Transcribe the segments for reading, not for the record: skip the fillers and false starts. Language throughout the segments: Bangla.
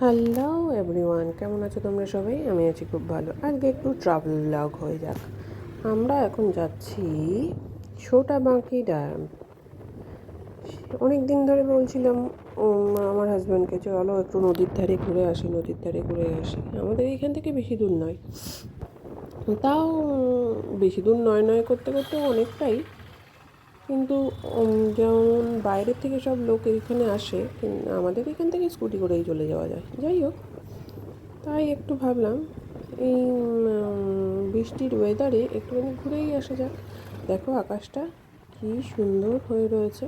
হ্যালো এভরিওয়ান, কেমন আছো তোমরা সবাই? আমি আছি খুব ভালো। আজকে একটু ট্রাভেল ব্লগ হয়ে যাক। আমরা এখন যাচ্ছি ছোটা বাঁকি ড্যাম। অনেক দিন ধরে বলছিলাম আমার হাজব্যান্ডকে, চলো একটু নদীর ধারে ঘুরে আসি, নদীর ধারে ঘুরে আসি। আমাদের এখান থেকে বেশি দূর নয়, তাও বেশি দূর নয় নয় করতে করতে অনেকটাই, কিন্তু যেমন বাইরের থেকে সব লোক এখানে আসে, আমাদের এখান থেকে স্কুটি করেই চলে যাওয়া যায়। যাই হোক, তাই একটু ভাবলাম এই বৃষ্টির ওয়েদারে একটুখানি ঘুরেই আসা যাক। দেখো আকাশটা কি সুন্দর হয়ে রয়েছে।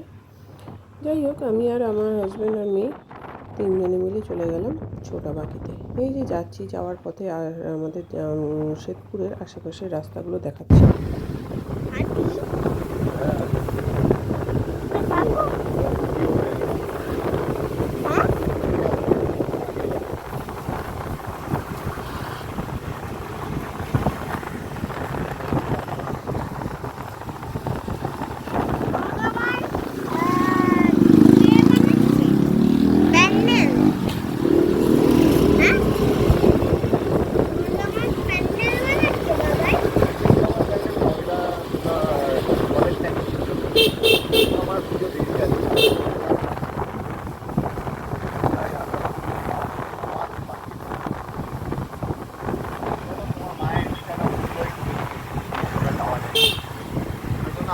যাই হোক, আমি আর আমার হাজব্যান্ড আর মেয়ে তিনজনে মিলে চলে গেলাম ছোটা বাঁকিতে। এই যে যাচ্ছি, যাওয়ার পথে আর আমাদের শ্বেতপুরের আশেপাশের রাস্তাগুলো দেখাচ্ছি।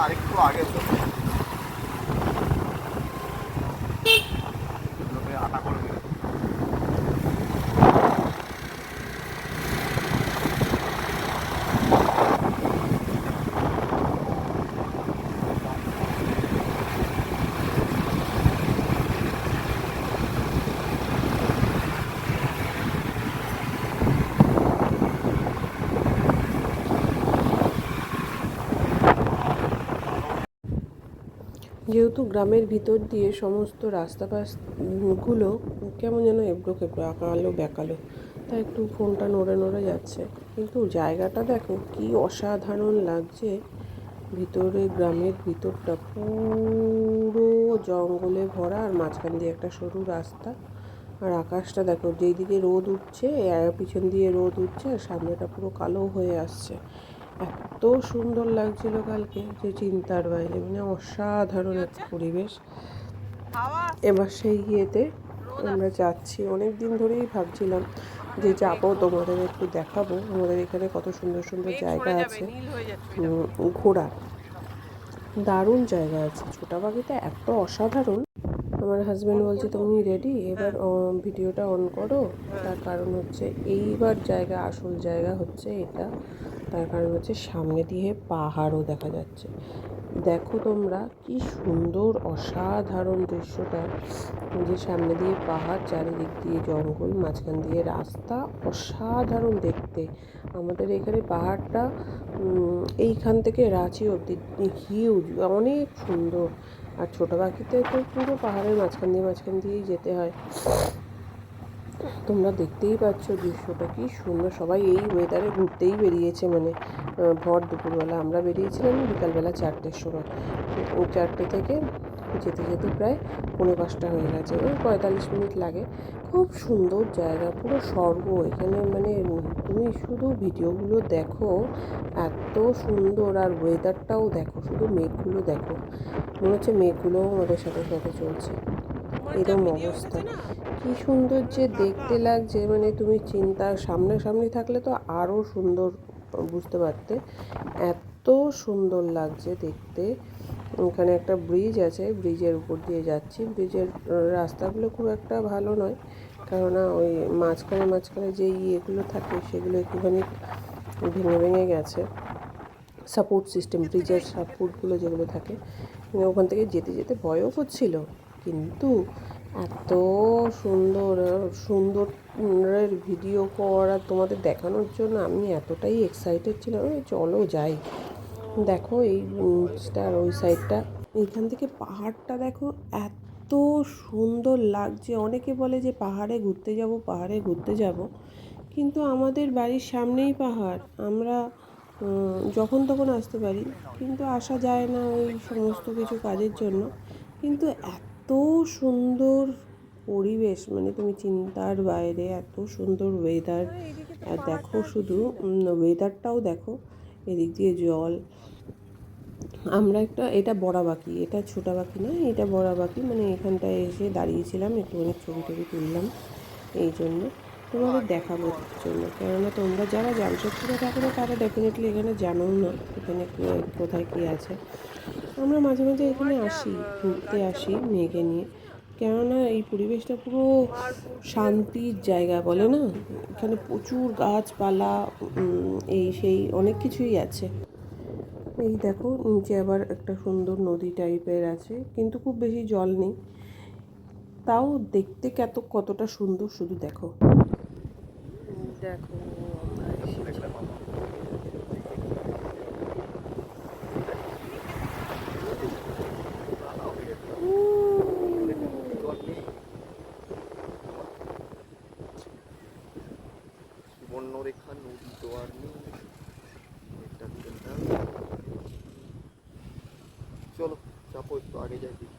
আরেকটু আগে তো আটা করে দিল। যেহেতু গ্রামের ভিতর দিয়ে সমস্ত রাস্তাগুলো কেমন যেন এবড়ো খেবড়ো, আঁকালো ব্যাকালো, তাই একটু ফোনটা নড়ে নড়ে যাচ্ছে। কিন্তু জায়গাটা দেখো কি অসাধারণ লাগছে। ভিতরে গ্রামের ভিতরটা পুরো জঙ্গলে ভরা, আর মাঝখান দিয়ে একটা সরু রাস্তা। আর আকাশটা দেখো, যেই দিকে রোদ উঠছে, পিছন দিয়ে রোদ উঠছে, আর সামনেটা পুরো কালো হয়ে আসছে। এত সুন্দর লাগছিল কালকে যে চিন্তার বাইরে, মানে অসাধারণ একটা পরিবেশ। এবার সেই ইয়েতে আমরা যাচ্ছি। অনেক দিন ধরেই ভাবছিলাম যে যাবো, তোমাদের একটু দেখাবো আমাদের এখানে কত সুন্দর সুন্দর জায়গা আছে ঘোরার। দারুণ জায়গা আছে ছোটা বাঁকিতে, এত অসাধারণ। আমার হাজব্যান্ড বলছে, তুমি রেডি? এবার ভিডিওটা অন করো। তার কারণ হচ্ছে এইবার আসল জায়গা হচ্ছে এটা। তার কারণ হচ্ছে সামনে দিয়ে পাহাড়ও দেখা যাচ্ছে। দেখো তোমরা কি সুন্দর অসাধারণ দৃশ্যটা, যে সামনে দিয়ে পাহাড়, চারিদিক দিয়ে জঙ্গল, মাঝখান দিয়ে রাস্তা, অসাধারণ দেখতে। আমাদের এখানে পাহাড়টা এইখান থেকে রাঁচি অবধি হিউজ, অনেক সুন্দর। আর ছোটো বাঁকিতে তো পুরো পাহাড়ের মাঝখান দিয়েই যেতে হয়। তোমরা দেখতেই পাচ্ছ দৃশ্যটা কি সুন্দর। সবাই এই ওয়েদারে ঘুরতেই বেরিয়েছে, মানে ভর দুপুরবেলা। আমরা বেরিয়েছিলাম বিকালবেলা 4টের সময়। 4টে থেকে যেতে যেতে প্রায় 4:45 হয়ে গেছে, ওই 45 মিনিট লাগে। খুব সুন্দর জায়গা, পুরো স্বর্গ এখানে। মানে তুমি শুধু ভিডিওগুলো দেখো, এত সুন্দর। আর ওয়েদারটাও দেখো, শুধু মেঘগুলো দেখো, মনে হচ্ছে মেঘগুলোও আমাদের সাথে সাথে চলছে। এরকম অবস্থা, কি সুন্দর যে দেখতে লাগছে। মানে তুমি সামনাসামনি থাকলে তো আরও সুন্দর বুঝতে পারতে, এত সুন্দর লাগছে দেখতে। ওখানে একটা ব্রিজ আছে, ব্রিজের উপর দিয়ে যাচ্ছি। ব্রিজের রাস্তাগুলো খুব একটা ভালো নয়, কেননা ওই মাঝখানে যে ইয়েগুলো থাকে সেগুলো একটুখানি ভেঙে ভেঙে গেছে। সাপোর্ট সিস্টেম, ব্রিজের সাপোর্টগুলো যেগুলো থাকে, ওখান থেকে যেতে যেতে ভয়ও করছিল। কিন্তু এত সুন্দরের ভিডিও করা তোমাদের দেখানোর জন্য আমি এতটাই এক্সাইটেড ছিলাম। চলো যাই। দেখো এই ওই সাইডটা, এইখান থেকে পাহাড়টা দেখো, এত সুন্দর লাগছে। অনেকে বলে যে পাহাড়ে ঘুরতে যাব, কিন্তু আমাদের বাড়ির সামনেই পাহাড়। আমরা যখন তখন আসতে পারি, কিন্তু আসা যায় না ওই সমস্ত কিছু কাজের জন্য। কিন্তু এত সুন্দর পরিবেশ মানে তুমি চিন্তার বাইরে, এত সুন্দর ওয়েদার। আর দেখো শুধু ওয়েদারটাও দেখো, এদিক দিয়ে জল। আমরা এটা বড়াবাঁকি, এটা ছোটাবাঁকি না, এটা বড়াবাঁকি, মানে এখানটায় এসে দাঁড়িয়েছিলাম, একটুখানি ছবি টবি তুললাম এই জন্য, তোমাদের দেখাবোর জন্য। কেননা তোমরা যারা জামশেদপুরে থাকো না তারা ডেফিনেটলি এখানে জানোও না এখানে কোথায় কী আছে। আমরা মাঝে মাঝে এখানে আসি, ঘুরতে আসি মেয়েকে নিয়ে, কেননা এই পরিবেশটা পুরো শান্তির জায়গা বলে না, এখানে প্রচুর গাছপালা, এই সেই অনেক কিছুই আছে। এই দেখো নিচে আবার একটা সুন্দর নদী টাইপের আছে, কিন্তু খুব বেশি জল নেই, তাও দেখতে কতটা সুন্দর শুধু দেখো। দেখো সুবর্ণরেখা নদী তো আর নেই। চলো চাপো, একটু আগে যাই দেখি।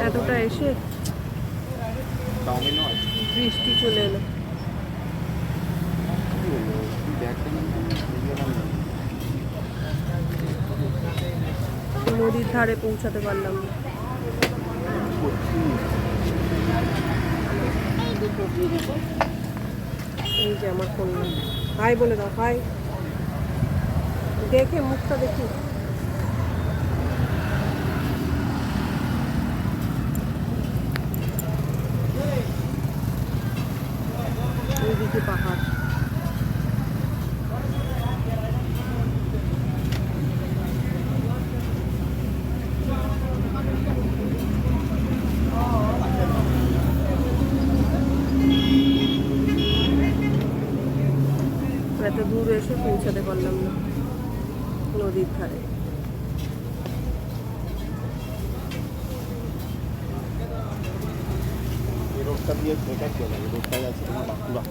এতটা এসে বৃষ্টি চলে এলো। নদীর ধারে পৌঁছাতে পারলাম না। এই যে আমার কন্যা, হাই বলে দাও, হাই, দেখে মুখটা দেখি। ওইদিকে পাহাড়। এত দূর এসে পৌঁছাতে পারলাম না নদীর ধারে। এই রোডটা দিয়ে বেকার চলে, এই রোডটা যাচ্ছে তোমার বাঁকুড়া।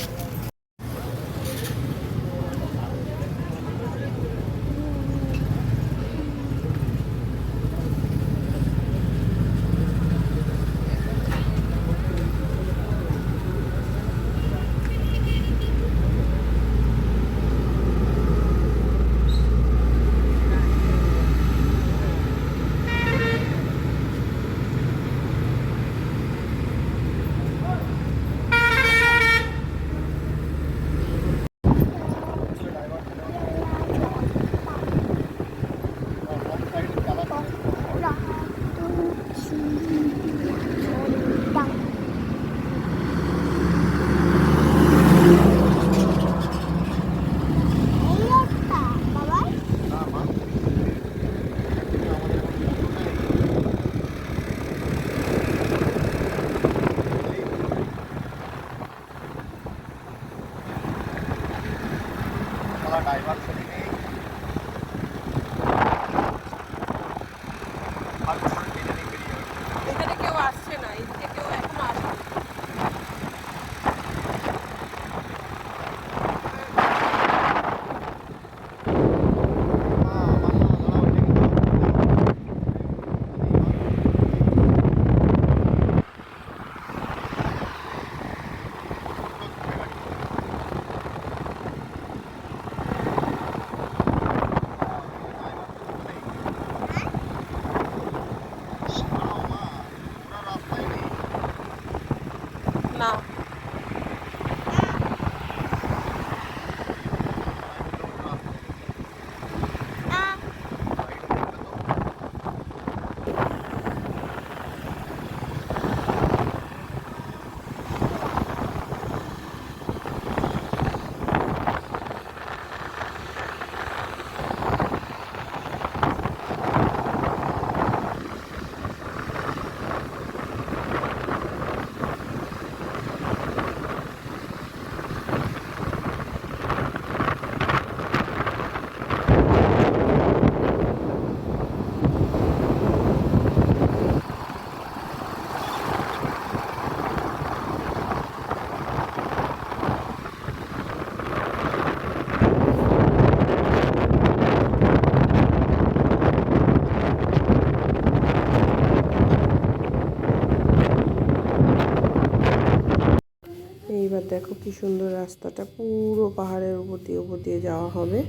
দেখো কি সুন্দর রাস্তাটা, পুরো পাহাড়ের উপর দিয়ে যাওয়া হবে।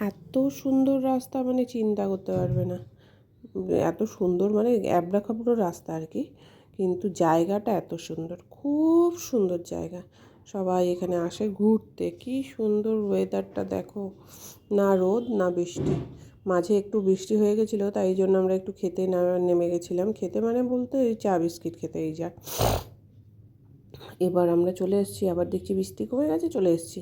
এত সুন্দর রাস্তা মানে চিন্তা করতে পারবে না, এত সুন্দর মানে অ্যাবড়াখাবড়ো রাস্তা আর কি, কিন্তু জায়গাটা এত সুন্দর, খুব সুন্দর জায়গা। সবাই এখানে আসে ঘুরতে। কি সুন্দর ওয়েদারটা দেখো, না রোদ না বৃষ্টি, মাঝে একটু বৃষ্টি হয়ে গেছিলো, তাই জন্য আমরা একটু খেতে নেমে গেছিলাম। খেতে মানে বলতে এই চা বিস্কিট খেতে, এই যা। এবার আমরা চলে এসেছি, আবার দেখছি বৃষ্টি কমে গেছে, চলে এসেছি।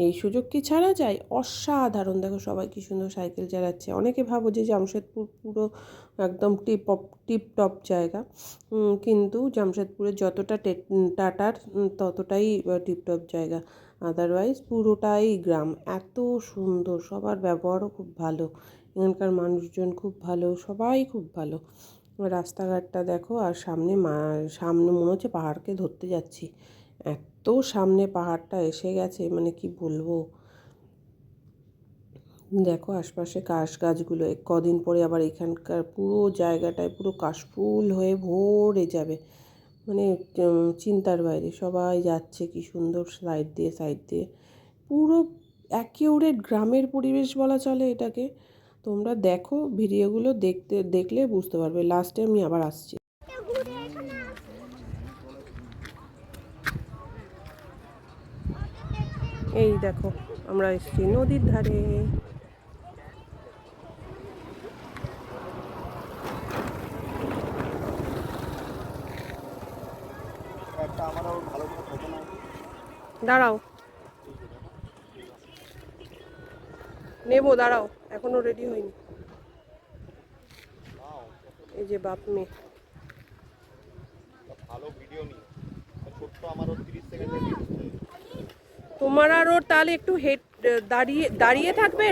এই সুযোগ কি ছাড়া যায়? অসাধারণ, দেখো সবাই কি সুন্দর সাইকেল চালাচ্ছে। অনেকে ভাবো যে জামশেদপুর পুরো একদম টিপ টপ জায়গা, কিন্তু জামশেদপুরের যতটা টাটার ততটাই টিপটপ জায়গা, আদারওয়াইজ পুরোটাই গ্রাম। এত সুন্দর, সবার ব্যবহারও খুব ভালো, এখানকার মানুষজন খুব ভালো, সবাই খুব ভালো। রাস্তাঘাটটা দেখো, আর সামনে মনে হচ্ছে পাহাড়কে ধরতে যাচ্ছি, এত সামনে পাহাড়টা এসে গেছে, মানে কি বলবো। দেখো আশপাশে কাশ গাছগুলো, কদিন পরে আবার এখানকার পুরো জায়গাটায় পুরো কাশফুল হয়ে ভরে যাবে, মানে চিন্তার বাইরে। সবাই যাচ্ছে কি সুন্দর সাইড দিয়ে পুরো একেবারে গ্রামের পরিবেশ বলা চলে এটাকে। তোমরা দেখো ভিডিওগুলো, দেখলে বুঝতে পারবে। লাস্টে আমি আবার আসছি। এই দেখো আমরা এসেছি নদীর ধারে। দাঁড়াও, নেবো, দাঁড়াও, এখনো রেডি হয়নি। এই যে বাপ মেয়ে। তোমার আর ওর তাহলে একটু দাঁড়িয়ে দাঁড়িয়ে থাকবে।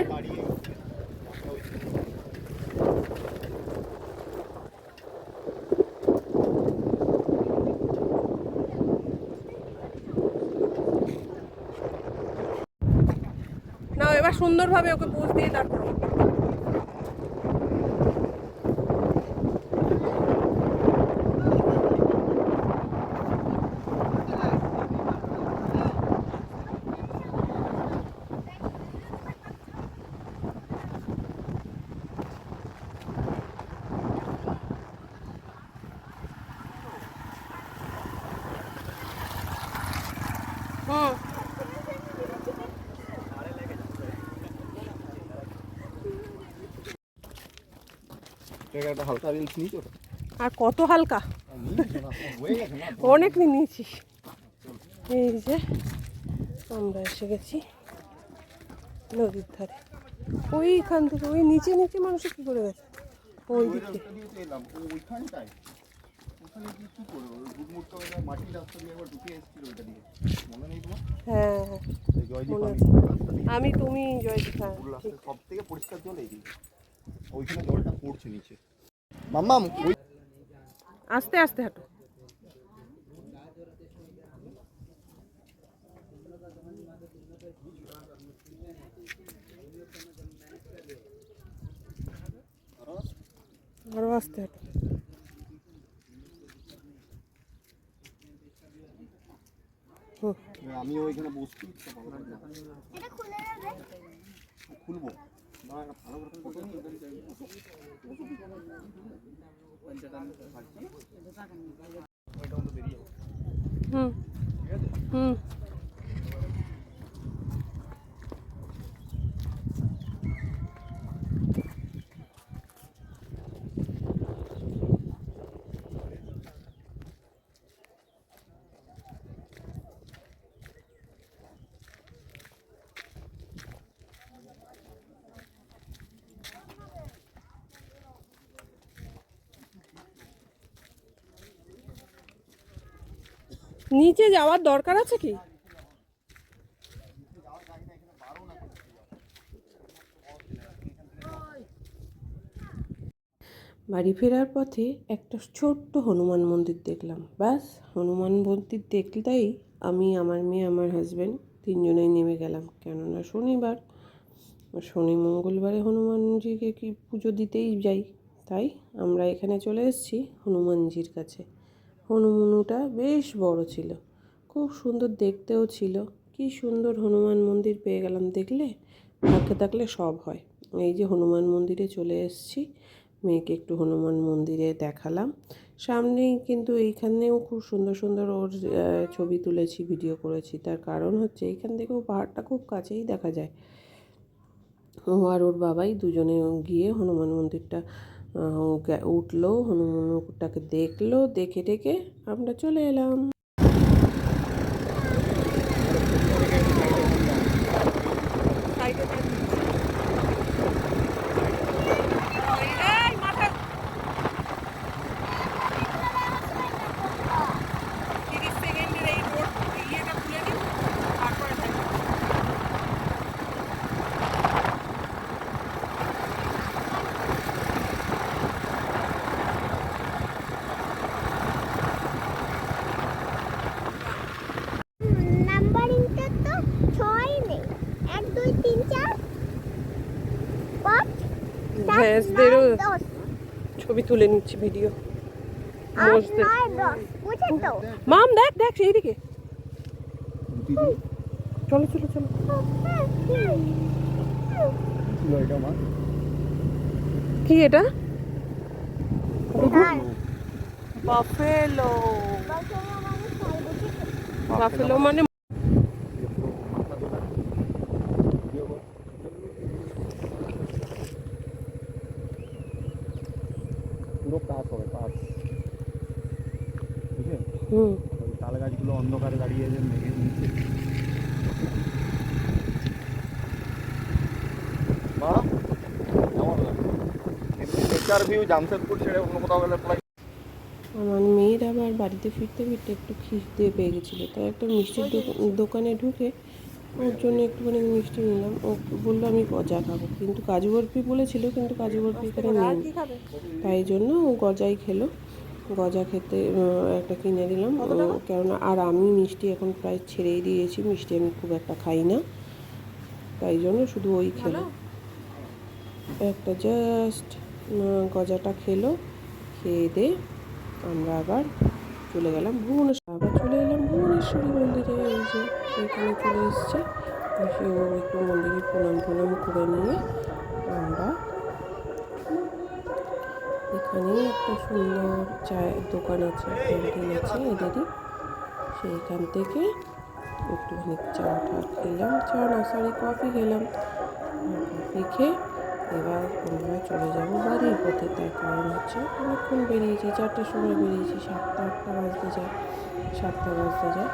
নাও এবার সুন্দরভাবে ওকে পোজ দিয়ে দাঁড় করো। হুম, হালকা রিলস নিয়েছো? আর কত হালকা, অনেক নিয়েছিস। এই যে আমরা এসে গেছি নদীর ধারে। ওইখান থেকে ওই নিচে নিচে মানুষের কি করে গেছে ওই দিক থেকে। হ্যাঁ মনে আছে, আমি তুমি জয়দীপ, হ্যাঁ ঠিক। সব থেকে পরিষ্কার জল এই দিকে, ওইখানে জলটা পড়ছে নিচে। মাম্মাম আস্তে আস্তে হাঁটো। আরো আস্তে হাঁটো। আমি ওইখানে বসছি, খুলবো হুম হুম। নিচে যাওয়ার দরকার আছে কি? বাড়ি ফেরার পথে একটা ছোট্ট হনুমান মন্দির দেখলাম, ব্যাস হনুমান মন্দির দেখলেই আমি, আমার মেয়ে, আমার হাজব্যান্ড তিনজনেই নেমে গেলাম, কেননা শনিবার, শনি মঙ্গলবারে হনুমানজিকে কি পুজো দিতেই যাই, তাই আমরা এখানে চলে এসেছি হনুমানজির কাছে। হনুমানুটা বেশ বড় ছিল, খুব সুন্দর দেখতেও ছিল। কি সুন্দর হনুমান মন্দির পেয়ে গেলাম, দেখলে? ভাগ্যে থাকলে সব হয়। এই যে হনুমান মন্দিরে চলে এসেছি, মেয়েকে একটু হনুমান মন্দিরে দেখালাম। সামনেই কিন্তু এইখানেও খুব সুন্দর সুন্দর ওর ছবি তুলেছি, ভিডিও করেছি। তার কারণ হচ্ছে এইখান থেকেও পাহাড়টা খুব কাছেই দেখা যায়। ও আর ওর বাবাই দুজনে গিয়ে হনুমান মন্দিরটা উঠলো, হনুমান মুকুটটাকে দেখলো, দেখে টেকে আমরা চলে এলাম। নাম্বারিংটা তো 6 নেই, 1 2 3 4 5 ভ্যাসদেরও 10 ছবি তুলে নিচ্ছি, ভিডিও। 8 9 10 বুঝে তো। মাম দেখ দেখ সেই দিকে, চলো চলো চলো। কি এটা? বাফেলো। বাফেলো মানে পুরো পাস হবে, পাস। বুঝলে? হুম, ওই তাল গাছগুলো অন্ধকারে দাঁড়িয়ে আছে মেঘের নিচে। মা কেমন লাগে? এমনি নেচার ভিউ জামশেদপুর ছেড়ে অন্য কোথাও গেলে প্রায়। আমার মেয়ের আবার বাড়িতে ফিরতে ফিরতে একটু খিদে পেয়ে গেছিলো, তাই একটা মিষ্টির দোকানে ঢুকে ওর জন্য একটুখানি মিষ্টি নিলাম। ও বললো আমি গজা খাবো, কিন্তু কাজু বরফি বলেছিল, কিন্তু কাজু বরফি এখানে নেই। তাই জন্য ও গজাই খেলো। গজা খেতে একটা কিনে দিলাম, কেননা আর আমি মিষ্টি এখন প্রায় ছেড়েই দিয়েছি, মিষ্টি আমি খুব একটা খাই না। তাই জন্য শুধু ওই খেলো, একটা জাস্ট গজাটা খেলো। খেয়ে দিয়ে আমরা আবার চলে গেলাম ভুবনেশ্বর, আবার চলে এলাম ভুবনেশ্বরী মন্দিরে। এই যে এখানে চলে এসেছি, এসেও একটু মন্দিরে প্রণাম করে নিয়ে আমরা এখানেই একটা সুন্দর চায়ের দোকান আছে, ক্যান্টিন আছে এদেরই, সেইখান থেকে একটুখানি চা খেলাম, চা না সরি কফি খেলাম। কফি খেয়ে এবার আমরা চলে যাব বাড়ির পথে। তার কারণ হচ্ছে অনেকক্ষণ বেরিয়েছি, 4টার সময় বেরিয়েছি, 7টা 8টা বাজতে যায়, 7টা বাজতে যায়।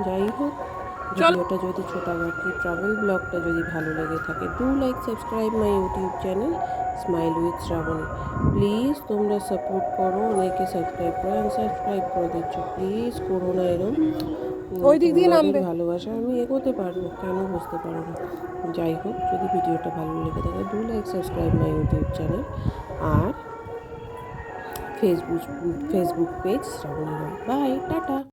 যাই হোক, ভিডিওটা যদি ছোটাবাটি ট্রাভেল ব্লগটা যদি ভালো লেগে থাকে, do like subscribe my YouTube channel smile with Shrabani. Please তোমরা সাপোর্ট করো, অনেকে সাবস্ক্রাইব করে আনসাবস্ক্রাইব করে দিচ্ছ, প্লিজ করো না এরম। ওই দিক দিয়ে নামবে, ভালোবাসা আমি এগোতে পারবো, কেন বুঝতে পারো না। যাই হোক, যদি ভিডিওটা ভালো লেগে থাকে do like subscribe my YouTube channel আর Facebook page Shrabani Roy. Bye, tata.